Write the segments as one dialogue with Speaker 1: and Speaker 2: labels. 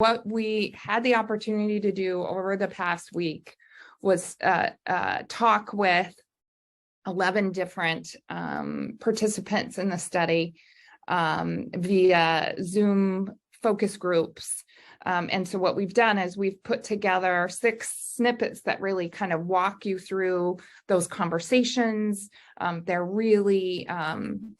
Speaker 1: what we had the opportunity to do over the past week was talk with 11 different participants in the study via Zoom focus groups. And so what we've done is we've put together 6 snippets that really kind of walk you through those conversations. They're really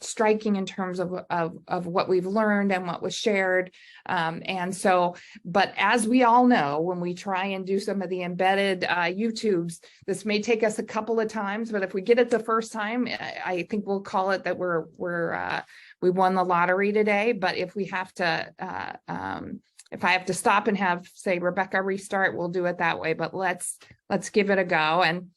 Speaker 1: striking in terms of what we've learned and what was shared. And so, but as we all know, when we try and do some of the embedded YouTubes, this may take us a couple of times, but if we get it the first time, I think we'll call it that we won the lottery today. But if we have to, if I have to stop and have, say, Rebecca restart, we'll do it that way, but let's give it a go. And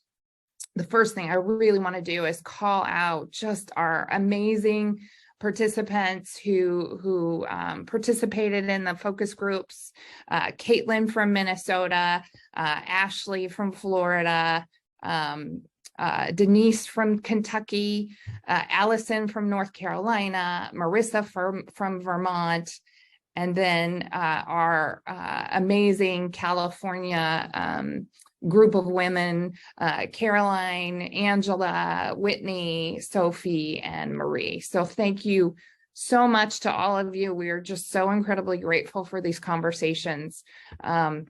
Speaker 1: the first thing I really want to do is call out just our amazing participants who participated in the focus groups. Caitlin from Minnesota, Ashley from Florida, Denise from Kentucky, Allison from North Carolina, Marissa from Vermont, and then our amazing California group of women, Caroline, Angela, Whitney, Sophie, and Marie. So thank you so much to all of you. We are just so incredibly grateful for these conversations. And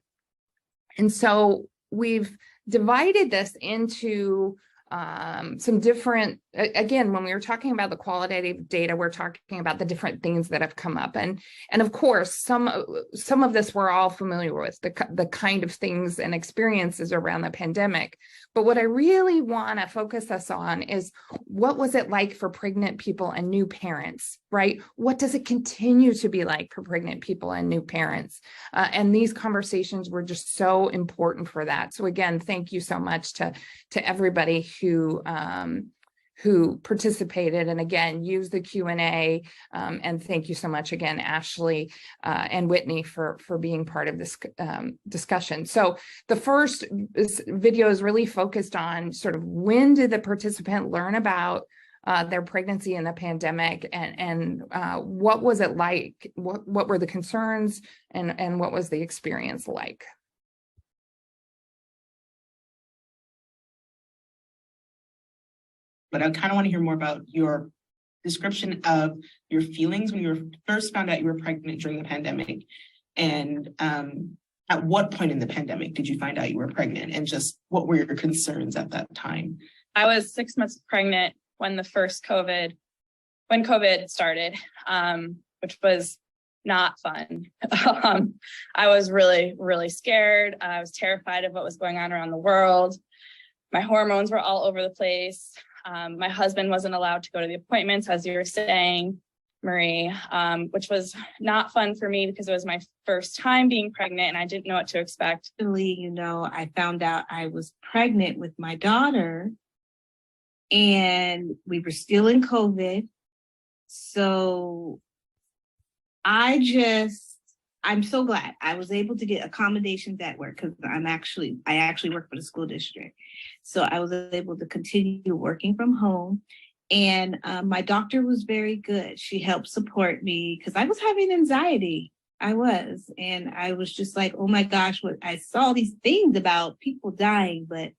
Speaker 1: so we've divided this into some different, again, when we were talking about the qualitative data, we're talking about the different things that have come up. And of course, some of this we're all familiar with, the kind of things and experiences around the pandemic. But what I really want to focus us on is, what was it like for pregnant people and new parents, right? What does it continue to be like for pregnant people and new parents? And these conversations were just so important for that. So again, thank you so much to everybody who participated, and again, use the Q&A, and thank you so much again, Ashley and Whitney, for being part of this discussion. So the first video is really focused on sort of, when did the participant learn about their pregnancy in the pandemic, and what was it like? What were the concerns, and what was the experience like?
Speaker 2: But I kind of want to hear more about your description of your feelings when you first found out you were pregnant during the pandemic. And at what point in the pandemic did you find out you were pregnant? And just what were your concerns at that time?
Speaker 3: I was 6 months pregnant when when COVID started, which was not fun. I was really, really scared. I was terrified of what was going on around the world. My hormones were all over the place. My husband wasn't allowed to go to the appointments, as you were saying, Marie, which was not fun for me because it was my first time being pregnant and I didn't know what to expect.
Speaker 4: You know, I found out I was pregnant with my daughter, and we were still in COVID. So I'm so glad I was able to get accommodations at work, because I actually work for the school district. So I was able to continue working from home. And my doctor was very good. She helped support me because I was having anxiety. And I was just like, oh my gosh, I saw these things about people dying, but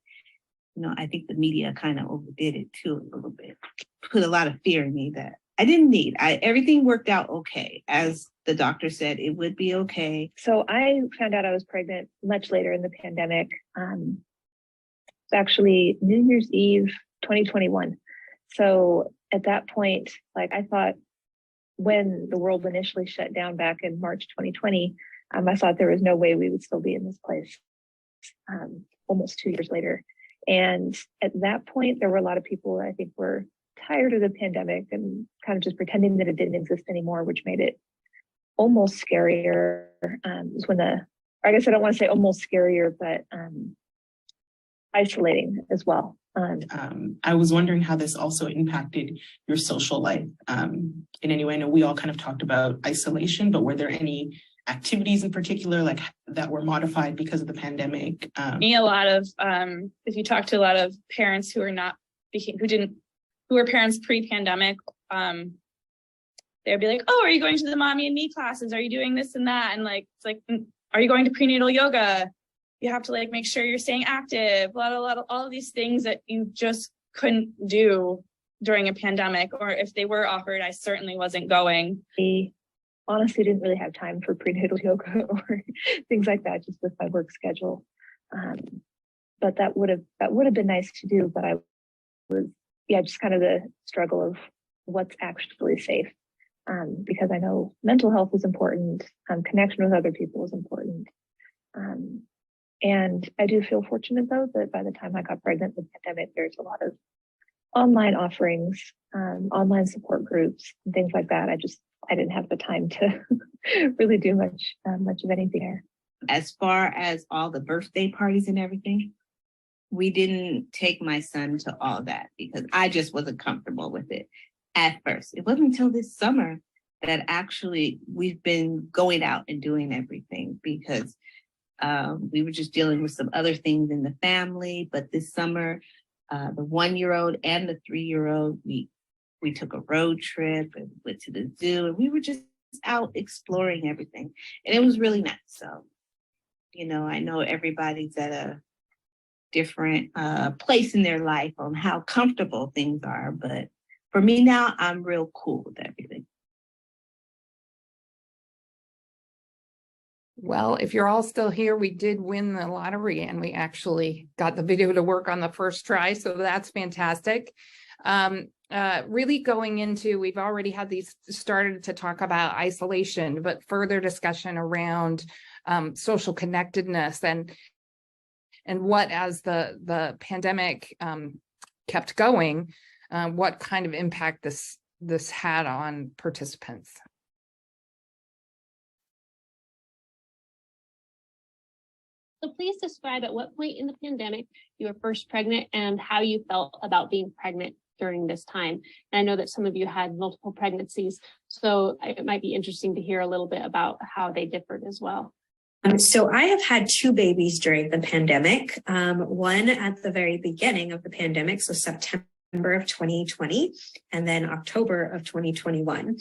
Speaker 4: I think the media kind of overdid it too a little bit, put a lot of fear in me that I didn't need. Everything worked out okay. As the doctor said, it would be okay.
Speaker 5: So I found out I was pregnant much later in the pandemic. It's actually New Year's Eve, 2021. So at that point, I thought, when the world initially shut down back in March 2020, I thought there was no way we would still be in this place almost 2 years later. And at that point, there were a lot of people I think were tired of the pandemic and kind of just pretending that it didn't exist anymore, which made it almost scarier. Was when I guess I don't want to say almost scarier, but isolating as well.
Speaker 2: I was wondering how this also impacted your social life in any way. I know we all kind of talked about isolation, but were there any activities in particular that were modified because of the pandemic?
Speaker 3: A lot of, if you talk to a lot of parents who were parents pre-pandemic, they they'd be like, oh, are you going to the mommy and me classes? Are you doing this and that? And like, it's like, are you going to prenatal yoga? You have to like make sure you're staying active, blah, blah, blah, all of these things that you just couldn't do during a pandemic, or if they were offered, I certainly wasn't going.
Speaker 5: I honestly didn't really have time for prenatal yoga or things like that, just with my work schedule. But that would have been nice to do, but I was, just kind of the struggle of what's actually safe. Because I know mental health is important, connection with other people is important. And I do feel fortunate though, that by the time I got pregnant with the pandemic, there's a lot of online offerings, online support groups, and things like that. I didn't have the time to really do much of anything there.
Speaker 4: As far as all the birthday parties and everything, we didn't take my son to all that because I just wasn't comfortable with it at first. It wasn't until this summer that actually we've been going out and doing everything because we were just dealing with some other things in the family. But this summer, the 1-year-old and the 3-year-old, we took a road trip and went to the zoo, and we were just out exploring everything. And it was really nice. So, I know everybody's at a different place in their life on how comfortable things are. But for me now, I'm real cool with everything.
Speaker 1: Well, if you're all still here, we did win the lottery and we actually got the video to work on the first try. So that's fantastic. Really going into, we've already had these started to talk about isolation, but further discussion around social connectedness and what, as the pandemic kept going, what kind of impact this had on participants.
Speaker 6: So please describe at what point in the pandemic you were first pregnant and how you felt about being pregnant during this time. And I know that some of you had multiple pregnancies, so it might be interesting to hear a little bit about how they differed as well.
Speaker 7: So I have had 2 babies during the pandemic, one at the very beginning of the pandemic, so September of 2020, and then October of 2021.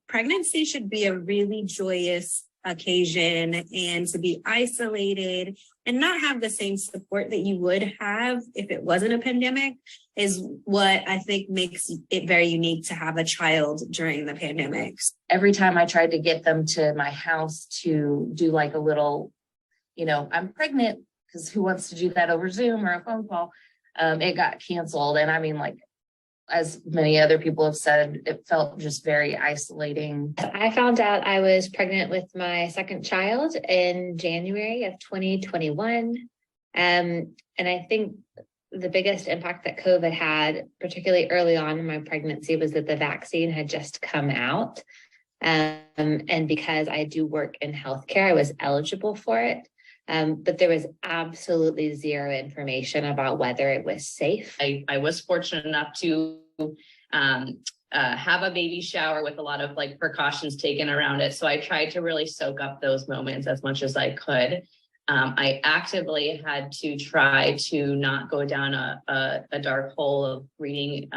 Speaker 7: Pregnancy should be a really joyous occasion, and to be isolated and not have the same support that you would have if it wasn't a pandemic is what I think makes it very unique to have a child during the pandemic.
Speaker 8: Every time I tried to get them to my house to do like a little, I'm pregnant, because who wants to do that over Zoom or a phone call? It got canceled. And I mean, like, as many other people have said, it felt just very isolating.
Speaker 9: I found out I was pregnant with my second child in January of 2021. And I think the biggest impact that COVID had, particularly early on in my pregnancy, was that the vaccine had just come out. And because I do work in healthcare, I was eligible for it. But there was absolutely zero information about whether it was safe.
Speaker 10: I was fortunate enough to have a baby shower with a lot of like precautions taken around it. So I tried to really soak up those moments as much as I could. I actively had to try to not go down a dark hole of reading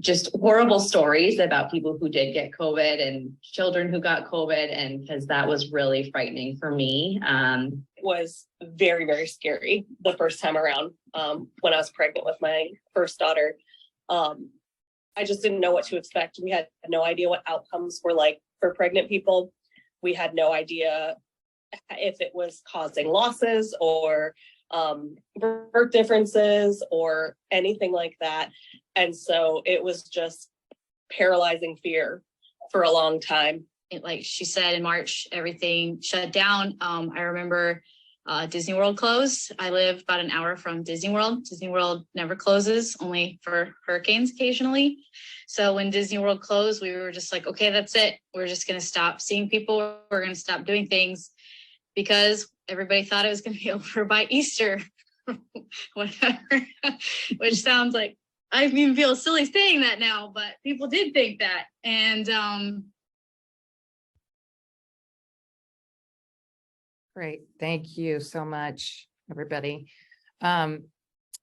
Speaker 10: just horrible stories about people who did get COVID and children who got COVID, and because that was really frightening for me.
Speaker 11: It was very, very scary the first time around when I was pregnant with my first daughter. I just didn't know what to expect. We had no idea what outcomes were like for pregnant people. We had no idea if it was causing losses or birth differences or anything like that. And so it was just paralyzing fear for a long time.
Speaker 12: Like she said, in March, everything shut down. I remember Disney World closed. I live about an hour from Disney World. Disney World never closes, only for hurricanes occasionally. So when Disney World closed, we were just like, okay, that's it. We're just going to stop seeing people. We're going to stop doing things because everybody thought it was going to be over by Easter, whatever, which sounds like, I even feel silly saying that now, but people did think that. And
Speaker 1: Great. Thank you so much, everybody.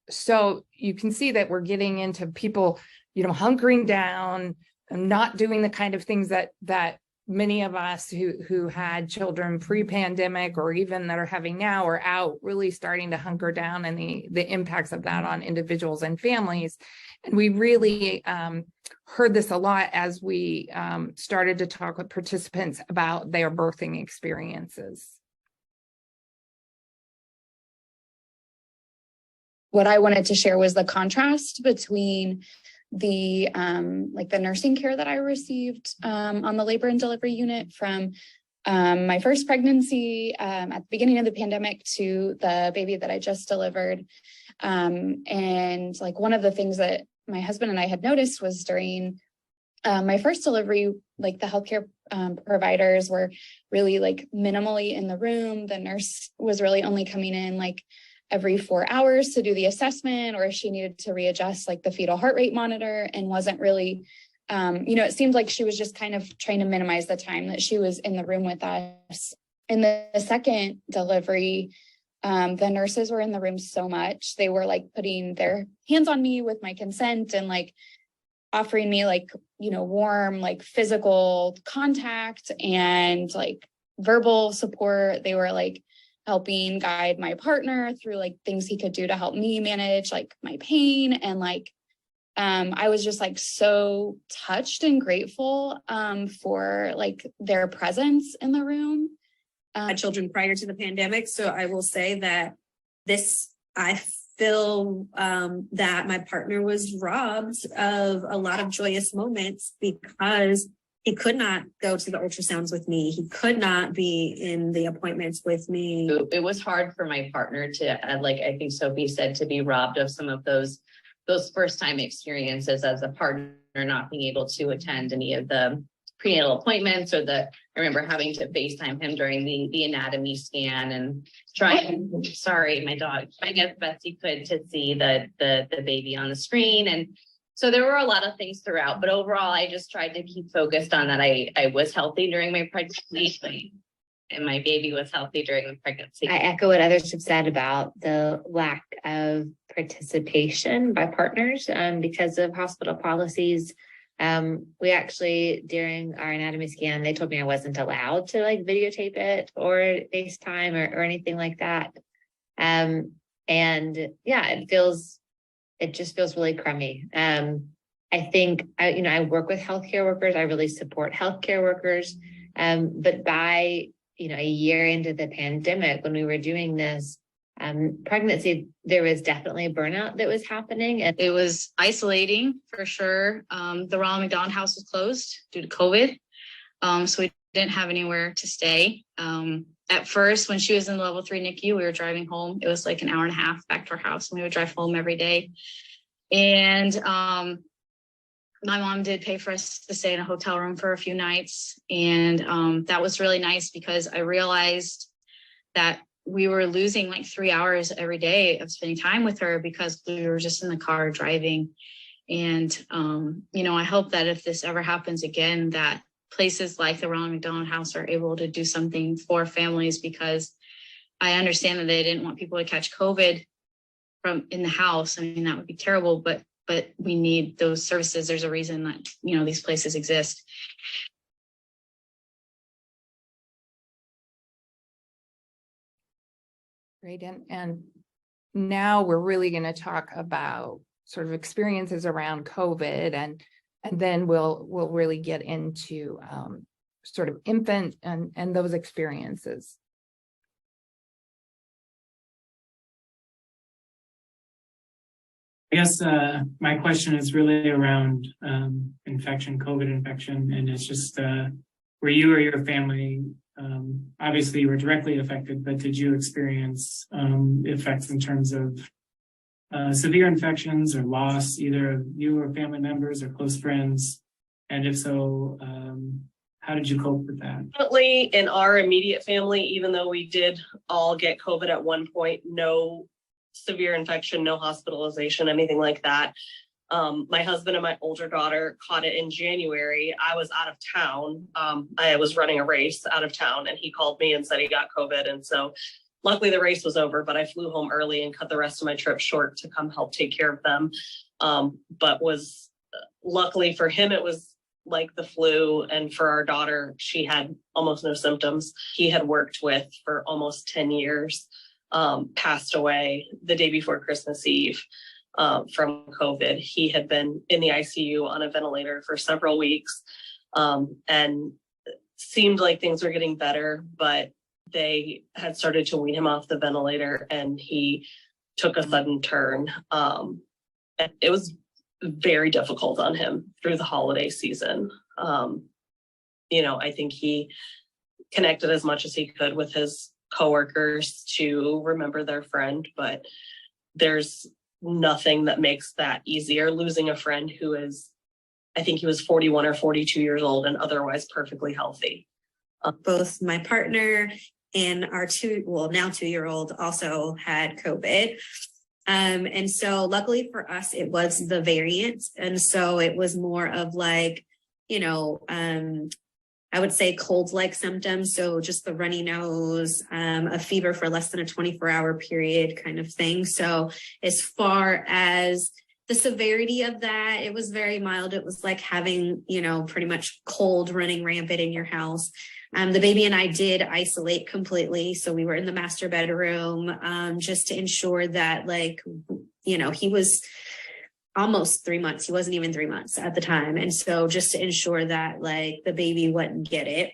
Speaker 1: So you can see that we're getting into people, hunkering down, not doing the kind of things that many of us who had children pre-pandemic or even that are having now are out really starting to hunker down, and the impacts of that on individuals and families. And we really heard this a lot as we started to talk with participants about their birthing experiences.
Speaker 3: What I wanted to share was the contrast between the like the nursing care that I received on the labor and delivery unit from my first pregnancy at the beginning of the pandemic to the baby that I just delivered. And like one of the things that my husband and I had noticed was during my first delivery, like the healthcare providers were really like minimally in the room. The nurse was really only coming in like every 4 hours to do the assessment, or if she needed to readjust like the fetal heart rate monitor, and wasn't really, it seemed like she was just kind of trying to minimize the time that she was in the room with us. In the second delivery, the nurses were in the room so much. They were like putting their hands on me with my consent and like offering me like, warm, like physical contact and like verbal support. They were like helping guide my partner through like things he could do to help me manage like my pain. And like, I was just like so touched and grateful for like their presence in the room.
Speaker 7: Had children prior to the pandemic. So I will say that I feel that my partner was robbed of a lot of joyous moments because he could not go to the ultrasounds with me. He could not be in the appointments with me.
Speaker 10: It was hard for my partner to, like I think Sophie said, to be robbed of some of those first time experiences as a partner, not being able to attend any of the prenatal appointments or I remember having to FaceTime him during the anatomy scan and trying as best he could to see the baby on the screen. And so there were a lot of things throughout, but overall, I just tried to keep focused on that I was healthy during my pregnancy and my baby was healthy during the pregnancy.
Speaker 9: I echo what others have said about the lack of participation by partners because of hospital policies. We actually, during our anatomy scan, they told me I wasn't allowed to like videotape it or FaceTime or anything like that. And yeah, it just feels really crummy. I think, I work with healthcare workers. I really support healthcare workers. But by, a year into the pandemic, when we were doing this pregnancy, there was definitely a burnout that was happening. And
Speaker 12: It was isolating for sure. The Ronald McDonald House was closed due to COVID. So we didn't have anywhere to stay. At first, when she was in the level 3 NICU, we were driving home. It was like an hour and a half back to our house, and we would drive home every day. And my mom did pay for us to stay in a hotel room for a few nights. And that was really nice because I realized that we were losing like 3 hours every day of spending time with her because we were just in the car driving. And, I hope that if this ever happens again, that places like the Ronald McDonald House are able to do something for families, because I understand that they didn't want people to catch COVID from in the house. I mean, that would be terrible, but we need those services. There's a reason that, these places exist.
Speaker 1: Great. And now we're really going to talk about sort of experiences around COVID, and then we'll really get into sort of infant and those experiences.
Speaker 13: I guess my question is really around COVID infection, and it's just were you or your family, obviously you were directly affected, but did you experience effects in terms of severe infections or loss, either of you or family members or close friends? And if so, how did you cope with that?
Speaker 11: Definitely in our immediate family, even though we did all get COVID at one point, no severe infection, no hospitalization, anything like that. My husband and my older daughter caught it in January. I was out of town. I was running a race out of town, and he called me and said he got COVID. And so luckily the race was over, but I flew home early and cut the rest of my trip short to come help take care of them. But was luckily for him, it was like the flu. And for our daughter, she had almost no symptoms. He had worked with for almost 10 years, passed away the day before Christmas Eve from COVID. He had been in the ICU on a ventilator for several weeks, and seemed like things were getting better, but they had started to wean him off the ventilator and he took a sudden turn. It was very difficult on him through the holiday season. I think he connected as much as he could with his coworkers to remember their friend, but there's nothing that makes that easier. Losing a friend who is, I think he was 41 or 42 years old and otherwise perfectly healthy.
Speaker 7: Both my partner and our now 2-year-old also had COVID. And so luckily for us, it was the variant. And so it was more of like, I would say cold-like symptoms. So just the runny nose, a fever for less than a 24-hour period kind of thing. So as far as the severity of that, it was very mild. It was like having, pretty much cold running rampant in your house. The baby and I did isolate completely. So we were in the master bedroom, just to ensure that he was almost 3 months. He wasn't even 3 months at the time. And so just to ensure that the baby wouldn't get it.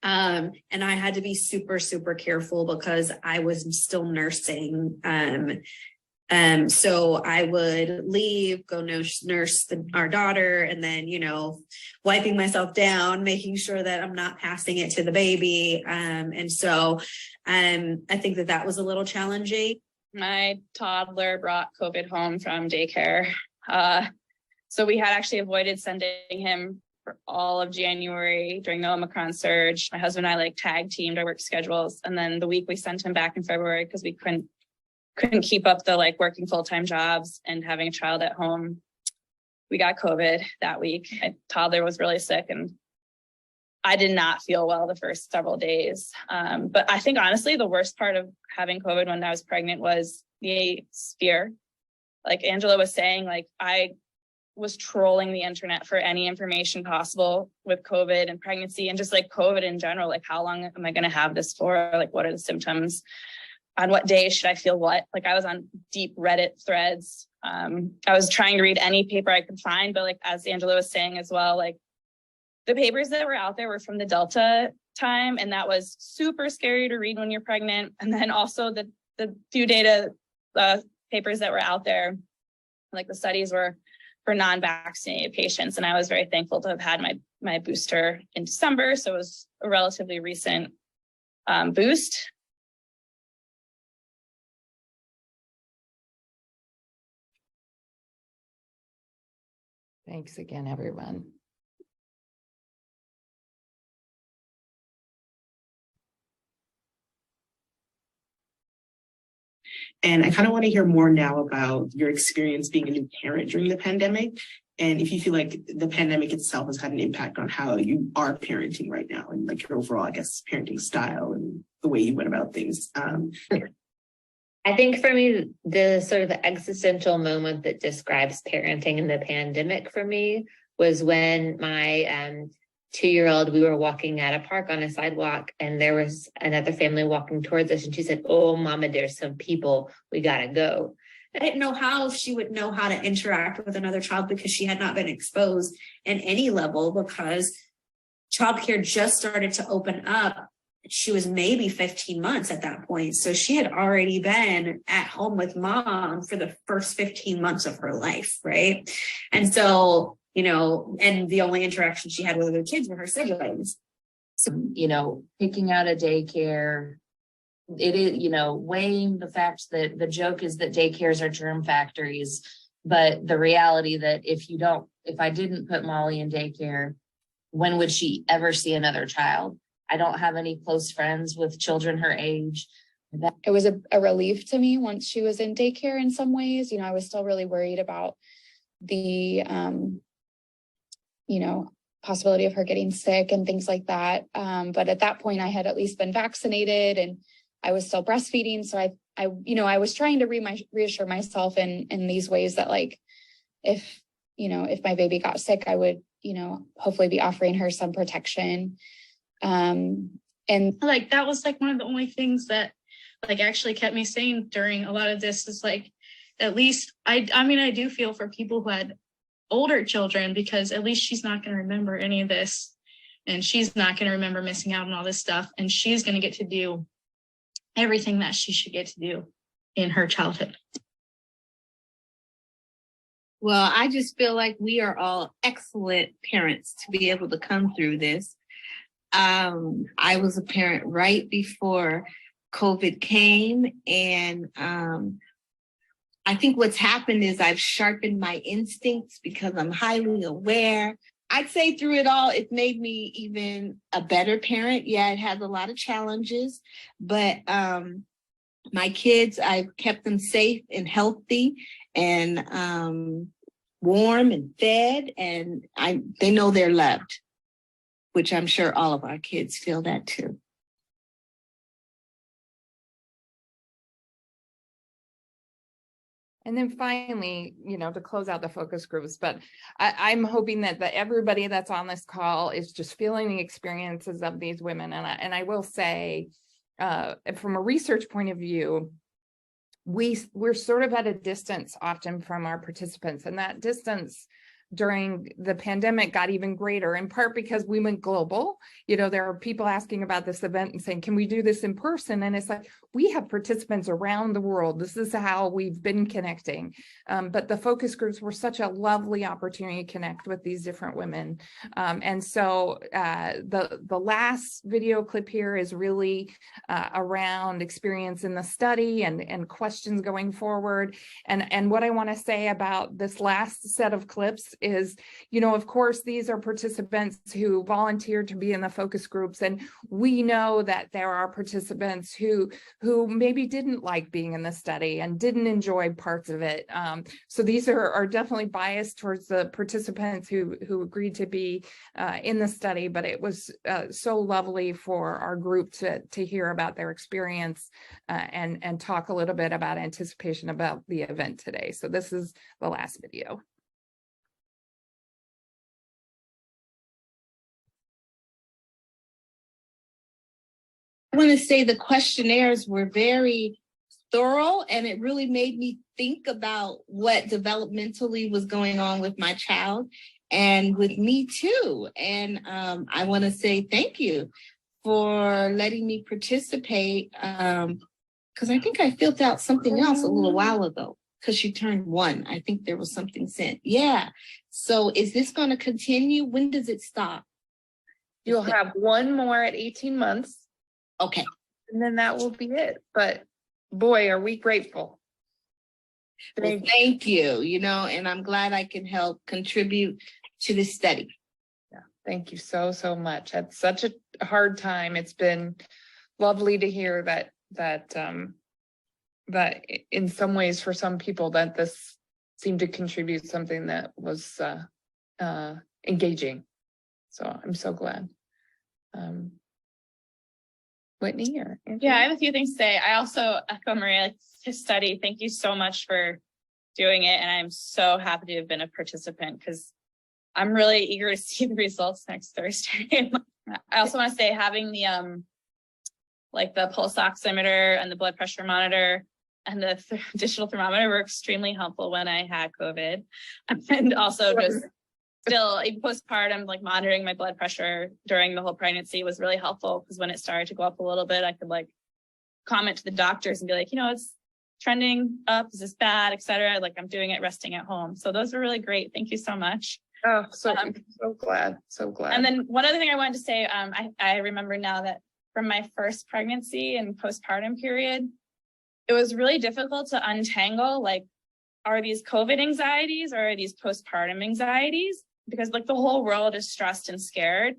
Speaker 7: And I had to be super, super careful because I was still nursing. So I would leave, go nurse our daughter, and then, wiping myself down, making sure that I'm not passing it to the baby. And so I think that was a little challenging.
Speaker 3: My toddler brought COVID home from daycare. So we had actually avoided sending him for all of January during the Omicron surge. My husband and I tag teamed our work schedules. And then the week we sent him back in February because we couldn't keep up the working full-time jobs and having a child at home. We got COVID that week. My toddler was really sick and I did not feel well the first several days. But I think honestly, the worst part of having COVID when I was pregnant was the fear. Like Angela was saying, I was trolling the internet for any information possible with COVID and pregnancy and just COVID in general. How long am I going to have this for? What are the symptoms? On what day should I feel what? I was on deep Reddit threads. I was trying to read any paper I could find, but as Angela was saying as well, the papers that were out there were from the Delta time, and that was super scary to read when you're pregnant. And then also the few data papers that were out there, the studies were for non-vaccinated patients. And I was very thankful to have had my booster in December. So it was a relatively recent boost.
Speaker 1: Thanks again, everyone.
Speaker 2: And I kind of want to hear more now about your experience being a new parent during the pandemic. And if you feel like the pandemic itself has had an impact on how you are parenting right now and your overall, parenting style and the way you went about things.
Speaker 9: I think for me, the sort of the existential moment that describes parenting in the pandemic for me was when my 2-year-old, we were walking at a park on a sidewalk and there was another family walking towards us and she said, "Oh, Mama, there's some people, we gotta go." I didn't know how she would know how to interact with another child because she had not been exposed in any level because childcare just started to open up. She was maybe 15 months at that point. So she had already been at home with mom for the first 15 months of her life, right? And so, and the only interaction she had with other kids were her siblings.
Speaker 8: So, picking out a daycare, it is, weighing the fact that the joke is that daycares are germ factories, but the reality that if I didn't put Molly in daycare, when would she ever see another child? I don't have any close friends with children her age.
Speaker 14: It was a relief to me once she was in daycare in some ways. I was still really worried about the, possibility of her getting sick and things like that. But at that point I had at least been vaccinated and I was still breastfeeding. So I was trying to reassure myself in these ways that if my baby got sick, I would hopefully be offering her some protection. And
Speaker 12: like that was like one of the only things that like actually kept me sane during a lot of this is like, at least I mean, I do feel for people who had older children, because at least she's not going to remember any of this, and she's not going to remember missing out on all this stuff, and she's going to get to do everything that she should get to do in her childhood.
Speaker 4: Well, I just feel like we are all excellent parents to be able to come through this. I was a parent right before COVID came, and I think what's happened is I've sharpened my instincts because I'm highly aware. I'd say through it all, it made me even a better parent. Yeah, it had a lot of challenges, but my kids, I've kept them safe and healthy and warm and fed, and they know they're loved, which I'm sure all of our kids feel that too.
Speaker 1: And then finally, to close out the focus groups, but I'm hoping that everybody that's on this call is just feeling the experiences of these women. And I will say, from a research point of view, we're sort of at a distance often from our participants, and that distance during the pandemic got even greater, in part because we went global. There are people asking about this event and saying, can we do this in person? And it's like, we have participants around the world. This is how we've been connecting. But the focus groups were such a lovely opportunity to connect with these different women. And so the last video clip here is really around experience in the study and questions going forward. And what I want to say about this last set of clips is, of course, these are participants who volunteered to be in the focus groups. And we know that there are participants who maybe didn't like being in the study and didn't enjoy parts of it. So these are definitely biased towards the participants who agreed to be in the study, but it was so lovely for our group to hear about their experience and talk a little bit about anticipation about the event today. So this is the last video.
Speaker 4: I want to say the questionnaires were very thorough, and it really made me think about what developmentally was going on with my child and with me too. And I want to say thank you for letting me participate, because I think I filled out something else a little while ago because she turned 1. I think there was something sent. Yeah. So is this going to continue? When does it stop?
Speaker 1: You'll have one more at 18 months.
Speaker 4: Okay.
Speaker 1: And then that will be it. But boy, are we grateful.
Speaker 4: Well, thank you, and I'm glad I can help contribute to this study.
Speaker 1: Yeah, thank you so much. It's such a hard time. It's been lovely to hear that in some ways for some people that this seemed to contribute something that was engaging. So I'm so glad. Whitney or Andrea?
Speaker 3: Yeah, I have a few things to say. I also echo Maria, his study. Thank you so much for doing it. And I'm so happy to have been a participant because I'm really eager to see the results next Thursday. I also want to say having the the pulse oximeter and the blood pressure monitor and the digital thermometer were extremely helpful when I had COVID. And also just still postpartum, monitoring my blood pressure during the whole pregnancy was really helpful because when it started to go up a little bit, I could comment to the doctors and be like, it's trending up. Is this bad, etc. I'm doing it resting at home. So those were really great. Thank you so much.
Speaker 1: Oh, so glad. So glad.
Speaker 3: And then one other thing I wanted to say, I remember now that from my first pregnancy and postpartum period, it was really difficult to untangle, are these COVID anxieties or are these postpartum anxieties? Because the whole world is stressed and scared.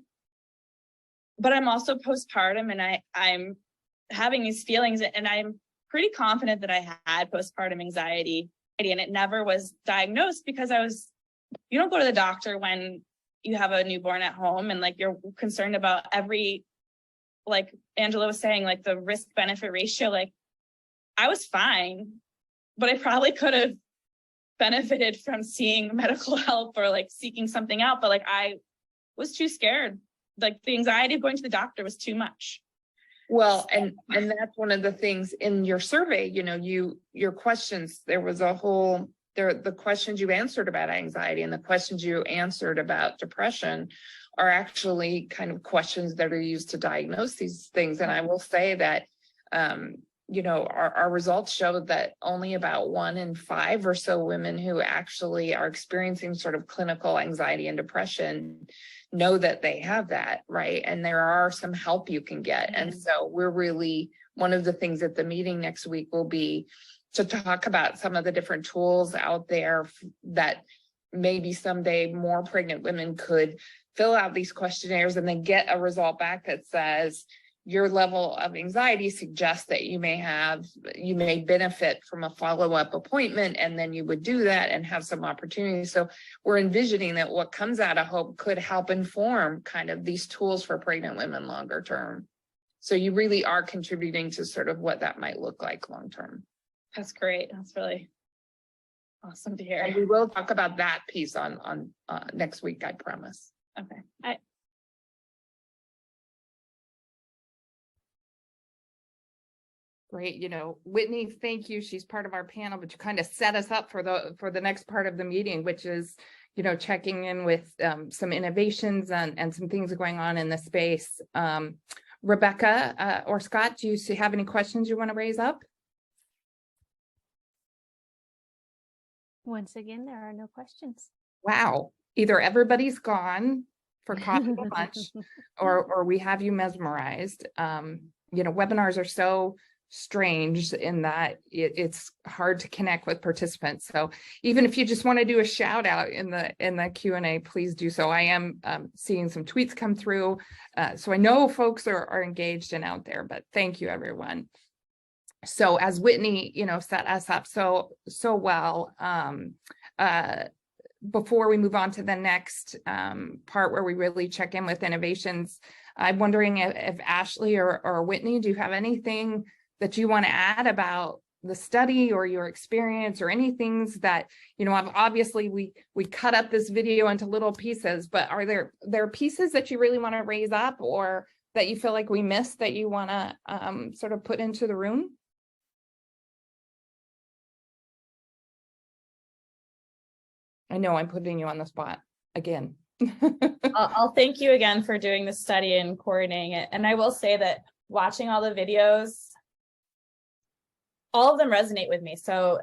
Speaker 3: But I'm also postpartum and I'm having these feelings and I'm pretty confident that I had postpartum anxiety and it never was diagnosed because you don't go to the doctor when you have a newborn at home and you're concerned about every, Angela was saying, the risk benefit ratio, I was fine, but I probably could have benefited from seeing medical help or like seeking something out, but like I was too scared. Like the anxiety of going to the doctor was too much.
Speaker 1: Well, and that's one of the things in your survey, you know, your questions, there was a whole, the questions you answered about anxiety and the questions you answered about depression are actually kind of questions that are used to diagnose these things. And I will say that, you know, our results show that only about 1 in 5 or so women who actually are experiencing sort of clinical anxiety and depression know that they have that, right? And there are some help you can get. And so we're really, one of the things at the meeting next week will be to talk about some of the different tools out there that maybe someday more pregnant women could fill out these questionnaires and then get a result back that says, your level of anxiety suggests that you may benefit from a follow-up appointment, and then you would do that and have some opportunities. So we're envisioning that what comes out of HOPE could help inform kind of these tools for pregnant women longer term. So you really are contributing to sort of what that might look like long term.
Speaker 3: That's great. That's really awesome to hear.
Speaker 1: And we will talk about that piece on next week, I promise.
Speaker 3: Okay.
Speaker 1: Great. You know, Whitney, thank you. She's part of our panel, but you kind of set us up for the next part of the meeting, which is, you know, checking in with some innovations and some things going on in the space. Rebecca or Scott, do you have any questions you want to raise up?
Speaker 6: Once again, there are no questions.
Speaker 1: Wow. Either everybody's gone for coffee or lunch, or we have you mesmerized. You know, webinars are so strange in that it's hard to connect with participants. So even if you just want to do a shout out in the Q&A, please do so. I am seeing some tweets come through. So I know folks are engaged and out there, but thank you, everyone. So as Whitney, you know, set us up so well, before we move on to the next part where we really check in with innovations, I'm wondering if Ashley or Whitney, do you have anything that you want to add about the study or your experience or any things that, you know, obviously we cut up this video into little pieces, but are there pieces that you really want to raise up or that you feel like we missed that you want to sort of put into the room? I know I'm putting you on the spot again.
Speaker 3: I'll thank you again for doing the study and coordinating it. And I will say that watching all the videos, all of them resonate with me. So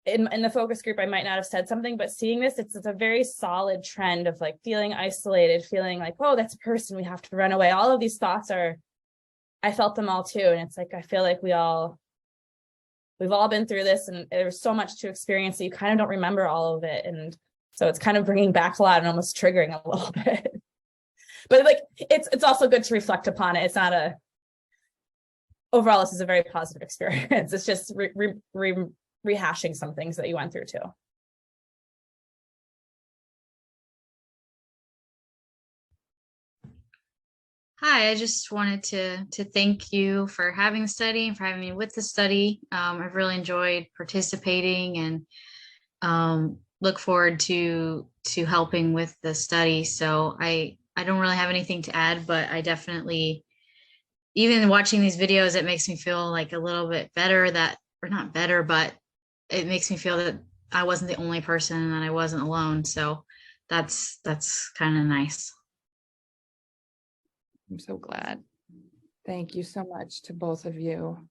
Speaker 3: in the focus group, I might not have said something, but seeing this, it's a very solid trend of like feeling isolated, feeling like, oh, that's a person, we have to run away. All of these thoughts I felt them all too. And it's like, I feel like we've all been through this and there's so much to experience that you kind of don't remember all of it. And so it's kind of bringing back a lot and almost triggering a little bit. But like, it's also good to reflect upon it. It's not overall, this is a very positive experience. It's just rehashing some things that you went through too.
Speaker 12: Hi, I just wanted to thank you for having the study and for having me with the study. I've really enjoyed participating and look forward to helping with the study. So I don't really have anything to add, but I definitely, even watching these videos, it makes me feel like a little bit better or not better, but it makes me feel that I wasn't the only person and that I wasn't alone. So that's kind of nice.
Speaker 1: I'm so glad. Thank you so much to both of you.